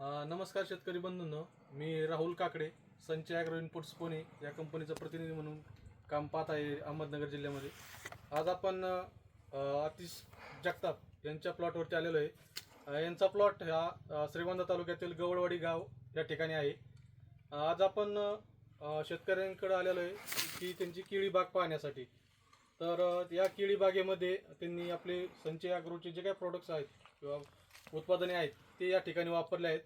नमस्कार शेतकरी बंधूंनो, मी राहुल काकडे संचय ॲग्रो इनपुट्स पुणे या कंपनीचा प्रतिनिधी म्हणून काम पाहत आहे अहमदनगर जिल्ह्यामध्ये. आज आपण आतिश जगताप यांच्या प्लॉटवरती आलेलो आहे. यांचा प्लॉट हा श्रीगोंदा तालुक्यातील गवळवाडी गाव या ठिकाणी आहे. आज आपण शेतकऱ्यांकडे आलेलो आहे की त्यांची केळी बाग पाहण्यासाठी. तर या केळी बागेमध्ये त्यांनी आपले संचय ॲग्रोचे जे काही प्रोडक्ट्स आहेत किंवा उत्पादने आहेत ते या ठिकाणी वापरले आहेत.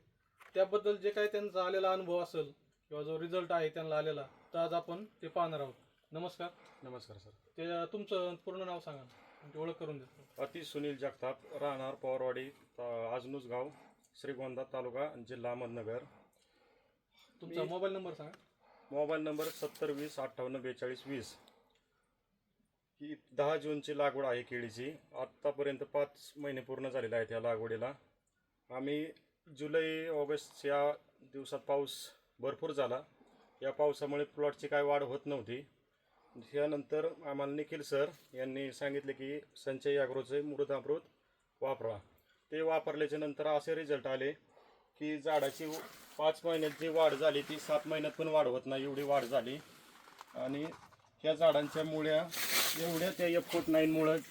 त्याबद्दल जे काही त्यांचा आलेला अनुभव असेल किंवा जो रिझल्ट आहे त्यांना आलेला, तर आज आपण ते पाहणार आहोत. नमस्कार. नमस्कार सर. ते तुमचं पूर्ण नाव सांगा, तुमची ओळख करून देतो. आतिश सुनील जगताप, राहणार पवारवाडी, आजनूस गाव, श्रीगोंदा तालुका, जिल्हा अहमदनगर. तुमचा मोबाईल नंबर सांगा. Mobile number 7020584220. ही 10 जूनची लागवड आहे केळीची. आत्तापर्यंत 5 महिने पूर्ण झालेले आहेत या लागवडीला. आम्ही जुलै ऑगस्ट या दिवसात पाऊस भरपूर झाला. या पावसामुळे प्लॉटची काय वाढ होत नव्हती. त्यानंतर आम्हाला निखिल सर यांनी सांगितले की संचय ॲग्रोचे मृदामृत वापरा. ते वापरल्याच्या नंतर असे रिझल्ट आले की झाडाची 5 महिन्यात जी वाढ झाली ती 7 महिन्यात पण वाढ होत नाही एवढी वाढ झाली. आणि ह्या झाडांच्या मुळ्या एवढ्या त्या F49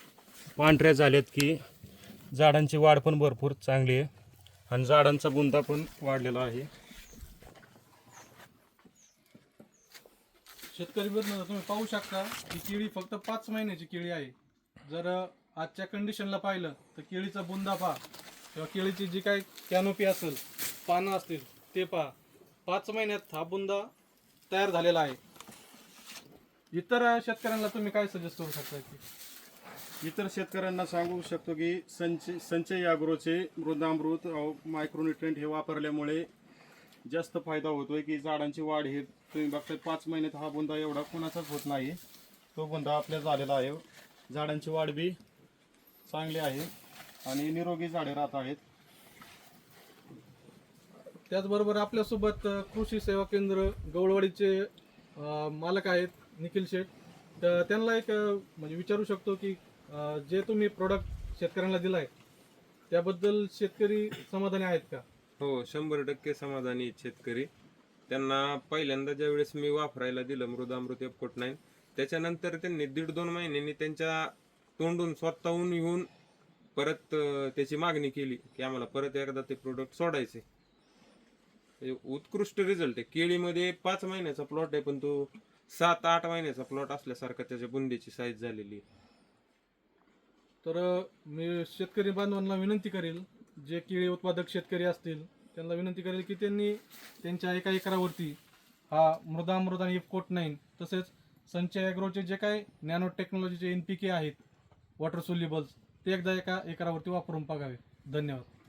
पांढऱ्या झाल्यात की झाडांची वाढ पण भरपूर चांगली आहे आणि झाडांचा बुंदा पण वाढलेला आहे. शेतकरी बंधूंनो, तुम्ही पाहू शकता की केळी फक्त 5 महिन्याची केळी आहे. जर आजच्या कंडिशनला पाहिलं तर केळीचा बुंदा पहा किंवा केळीची जी काही कॅनोपी असेल, पानं असतील ते पहा. 5 महिन्यात हा बुंदा तयार झालेला आहे. इतर शेतकऱ्यांना तुम्ही काय सजेस्ट करू शकता? की इतर शेतकऱ्यांना सांगू शकतो की संचय ॲग्रोचे मृदामृत मायक्रोन्युट्रिएंट हे वापरल्यामुळे जास्त फायदा होतोय की झाडांची वाढ हे तुम्ही बघताय 5 महिन्यात हा बुंदा एवढा कोणाचाच होत नाही. तो बुंदा आपल्या झालेला आहे. झाडांची वाढ बी चांगली आहे आणि निरोगी झाडे राहत आहेत. त्याचबरोबर आपल्यासोबत कृषी सेवा केंद्र गवळवाडीचे मालक आहेत निखिल शेठ. तर त्यांना एक म्हणजे विचारू शकतो की जे तुम्ही प्रोडक्ट शेतकऱ्यांना दिला आहे त्याबद्दल शेतकरी समाधानी आहेत का? हो, 100% समाधानी आहेत शेतकरी. त्यांना पहिल्यांदा ज्यावेळेस मी वापरायला दिलं मृदामृत F49, त्याच्यानंतर त्यांनी 1.5-2 महिन्यांनी त्यांच्या तोंडून स्वतःहून येऊन परत त्याची मागणी केली की आम्हाला परत एकदा ते प्रोडक्ट सोडायचे. उत्कृष्ट रिझल्ट आहे. केळीमध्ये 5 महिन्याचा प्लॉट आहे पण तो 7-8 महिन्याचा प्लॉट असल्यासारखा त्याच्या बुंदीची साईज झालेली आहे. तर मी शेतकरी बांधवांना विनंती करेल, जे केळी उत्पादक शेतकरी असतील त्यांना विनंती करेल की त्यांनी त्यांच्या एका एकरावरती हा मृदामृत आणि F49 तसेच संचय ॲग्रोचे जे काही नॅनो टेक्नॉलॉजीचे NPK आहेत वॉटर सोल्युबल्स ते एकदा एका एकरावरती वापरून बघावे. धन्यवाद.